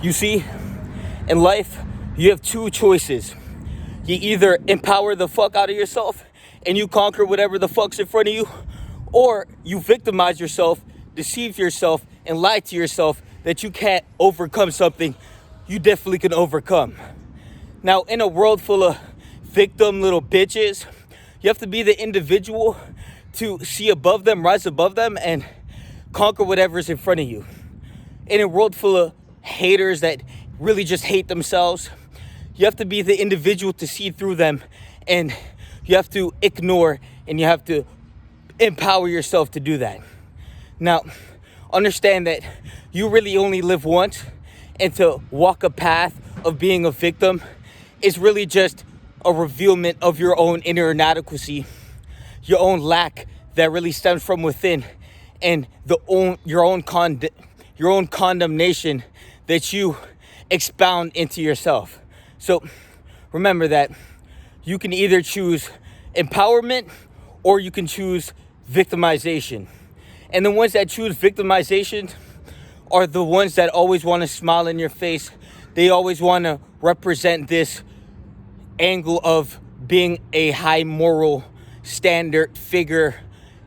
You see, in life, you have two choices. You either empower the fuck out of yourself and you conquer whatever the fuck's in front of you, or you victimize yourself, deceive yourself, and lie to yourself that you can't overcome something you definitely can overcome. Now, in a world full of victim little bitches, you have to be the individual to see above them, rise above them, and conquer whatever's in front of you. In a world full of haters that really just hate themselves, you have to be the individual to see through them, and you have to ignore and you have to empower yourself to do that. Now, understand that you really only live once, and to walk a path of being a victim is really just a revealment of your own inner inadequacy, your own lack that really stems from within, and your own condemnation that you expound into yourself. So remember that you can either choose empowerment or you can choose victimization. And the ones that choose victimization are the ones that always want to smile in your face. They always want to represent this angle of being a high moral standard figure,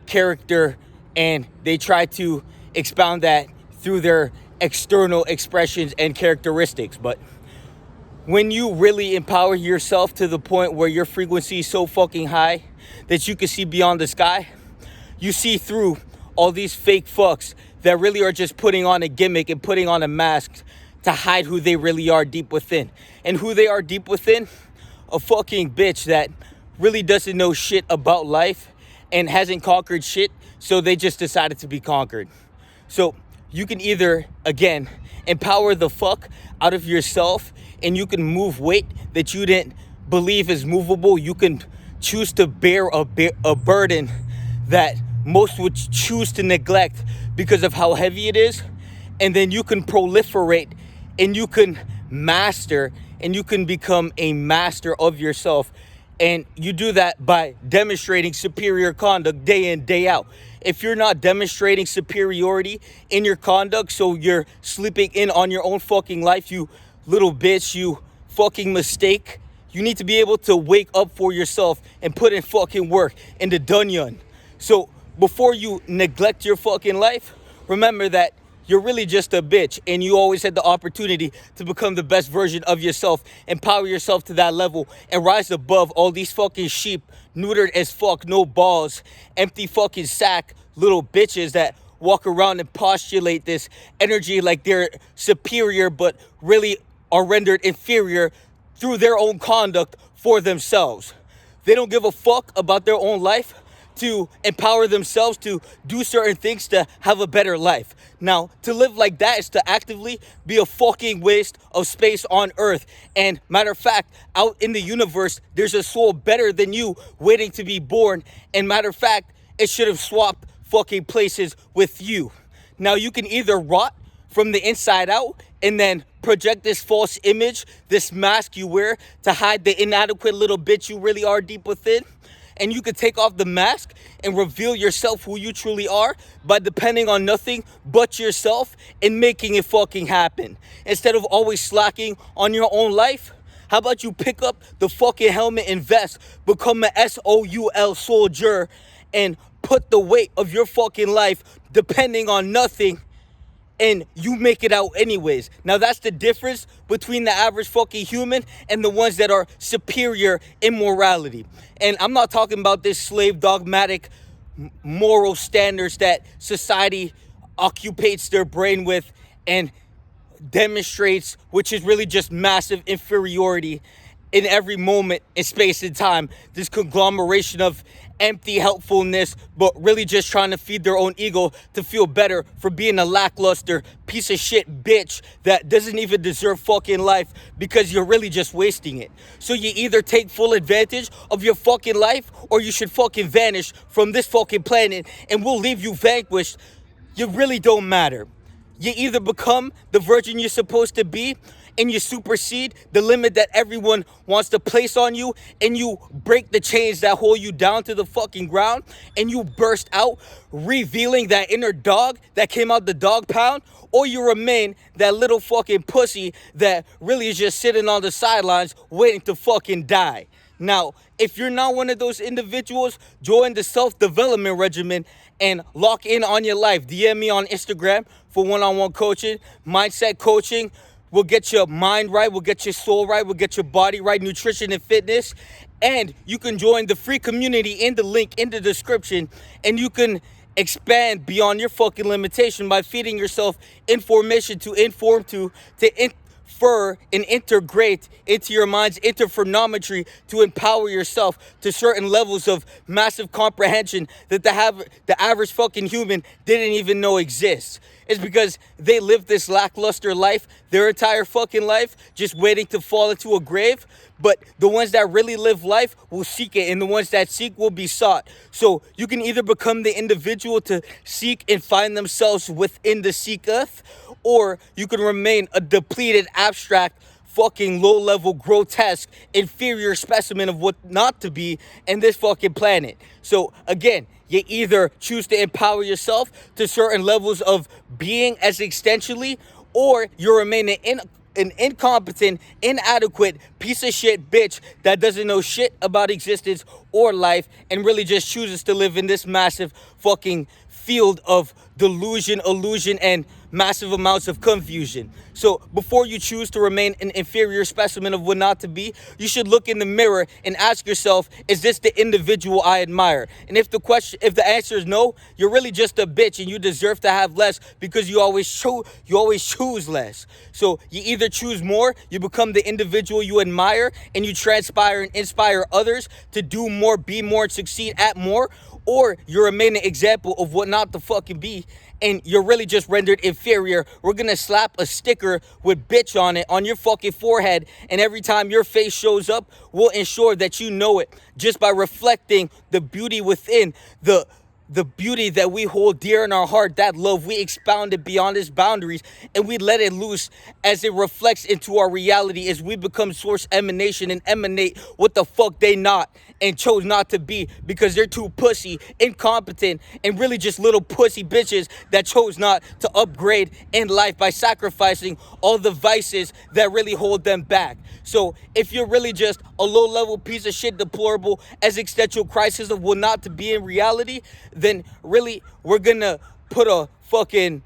character, and they try to expound that through their external expressions and characteristics. But when you really empower yourself to the point where your frequency is so fucking high that you can see beyond the sky, you see through all these fake fucks that really are just putting on a gimmick and putting on a mask to hide who they really are deep within. And who they are deep within? A fucking bitch that really doesn't know shit about life and hasn't conquered shit, so they just decided to be conquered. So you can either, again, empower the fuck out of yourself and you can move weight that you didn't believe is movable. You can choose to bear a burden that most would choose to neglect because of how heavy it is. And then you can proliferate and you can master and you can become a master of yourself. And you do that by demonstrating superior conduct day in, day out. If you're not demonstrating superiority in your conduct, so you're sleeping in on your own fucking life, you little bitch, you fucking mistake, you need to be able to wake up for yourself and put in fucking work in the dungeon. So before you neglect your fucking life, remember that you're really just a bitch and you always had the opportunity to become the best version of yourself, empower yourself to that level, and rise above all these fucking sheep, neutered as fuck, no balls, empty fucking sack little bitches that walk around and postulate this energy like they're superior but really are rendered inferior through their own conduct for themselves. They don't give a fuck about their own life to empower themselves to do certain things to have a better life. Now, to live like that is to actively be a fucking waste of space on Earth. And matter of fact, out in the universe, there's a soul better than you waiting to be born. And matter of fact, it should have swapped fucking places with you. Now, you can either rot from the inside out and then project this false image, this mask you wear to hide the inadequate little bitch you really are deep within. And you could take off the mask and reveal yourself, who you truly are, by depending on nothing but yourself and making it fucking happen. Instead of always slacking on your own life, how about you pick up the fucking helmet and vest, become an SOUL soldier, and put the weight of your fucking life depending on nothing, and you make it out anyways. Now that's the difference between the average fucking human and the ones that are superior in morality. And I'm not talking about this slave dogmatic moral standards that society occupates their brain with and demonstrates, which is really just massive inferiority in every moment in space and time. This conglomeration of empty helpfulness, but really just trying to feed their own ego to feel better for being a lackluster piece of shit bitch that doesn't even deserve fucking life because you're really just wasting it. So you either take full advantage of your fucking life or you should fucking vanish from this fucking planet and we'll leave you vanquished. You really don't matter. You either become the virgin you're supposed to be and you supersede the limit that everyone wants to place on you, and you break the chains that hold you down to the fucking ground, and you burst out, revealing that inner dog that came out the dog pound, or you remain that little fucking pussy that really is just sitting on the sidelines waiting to fucking die. Now, if you're not one of those individuals, join the self-development regimen and lock in on your life. DM me on Instagram for one-on-one coaching, mindset coaching. We'll get your mind right. We'll get your soul right. We'll get your body right, nutrition and fitness. And you can join the free community in the link in the description. And you can expand beyond your fucking limitation by feeding yourself information to inform to infer and integrate into your mind's interferometry to empower yourself to certain levels of massive comprehension that the average fucking human didn't even know exists. It's because they live this lackluster life their entire fucking life, just waiting to fall into a grave. But the ones that really live life will seek it, and the ones that seek will be sought. So you can either become the individual to seek and find themselves within the seeketh, or you can remain a depleted, abstract, fucking low-level, grotesque, inferior specimen of what not to be in this fucking planet. So again, you either choose to empower yourself to certain levels of being as existentially, or you remain an incompetent, inadequate piece of shit bitch that doesn't know shit about existence or life and really just chooses to live in this massive fucking field of delusion, illusion, and massive amounts of confusion. So before you choose to remain an inferior specimen of what not to be, you should look in the mirror and ask yourself, is this the individual I admire? And if the answer is no, you're really just a bitch and you deserve to have less, because you always choose less. So you either choose more, you become the individual you admire, and you transpire and inspire others to do more, be more, and succeed at more, or you remain an example of what not to fucking be, and you're really just rendered inferior. We're gonna slap a sticker with bitch on it on your fucking forehead, and every time your face shows up, we'll ensure that you know it just by reflecting the beauty within, the beauty that we hold dear in our heart, that love. We expound it beyond its boundaries, and we let it loose as it reflects into our reality, as we become source emanation and emanate what the fuck they not and chose not to be, because they're too pussy, incompetent, and really just little pussy bitches that chose not to upgrade in life by sacrificing all the vices that really hold them back. So if you're really just a low-level piece of shit, deplorable, existential crisis of what not to be in reality, then really we're gonna put a fucking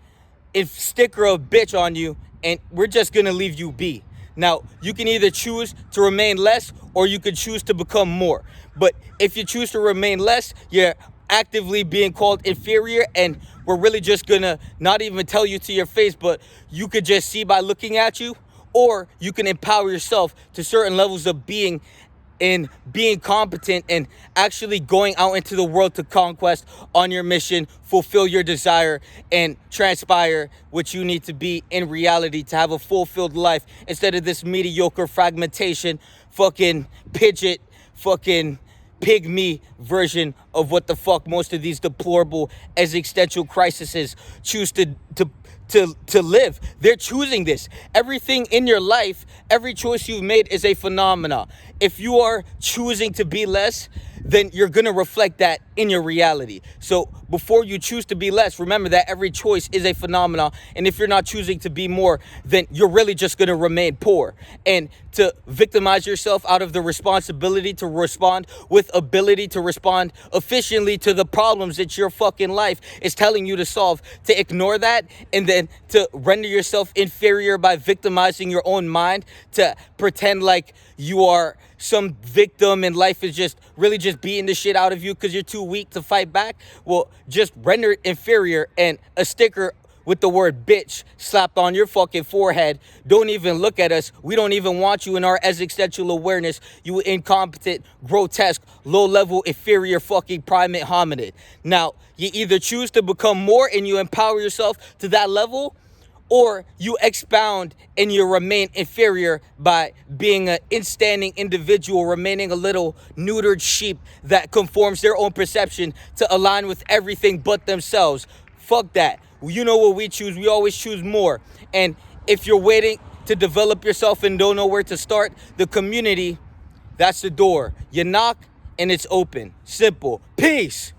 sticker of bitch on you, and we're just gonna leave you be. Now, you can either choose to remain less, or you could choose to become more. But if you choose to remain less, you're actively being called inferior, and we're really just gonna not even tell you to your face, but you could just see by looking at you. Or you can empower yourself to certain levels of being competent and actually going out into the world to conquest on your mission, fulfill your desire, and transpire what you need to be in reality to have a fulfilled life, instead of this mediocre fragmentation, fucking pidget, fucking pygmy version of what the fuck most of these deplorable existential crises choose to live. They're choosing this. Everything in your life, every choice you've made is a phenomena. If you are choosing to be less, then you're going to reflect that in your reality. So before you choose to be less, remember that every choice is a phenomenon. And if you're not choosing to be more, then you're really just going to remain poor. And to victimize yourself out of the responsibility to respond with ability to respond efficiently to the problems that your fucking life is telling you to solve, to ignore that and then to render yourself inferior by victimizing your own mind, to pretend like you are some victim and life is just really just beating the shit out of you because you're too weak to fight back. Well, just render it inferior, and a sticker with the word bitch slapped on your fucking forehead. Don't even look at us. We don't even want you in our existential awareness, you incompetent, grotesque, low-level, inferior fucking primate hominid. Now, you either choose to become more and you empower yourself to that level, or you expound and you remain inferior by being an instanding individual, remaining a little neutered sheep that conforms their own perception to align with everything but themselves. Fuck that. You know what we choose. We always choose more. And if you're waiting to develop yourself and don't know where to start, the community, that's the door. You knock and it's open. Simple. Peace.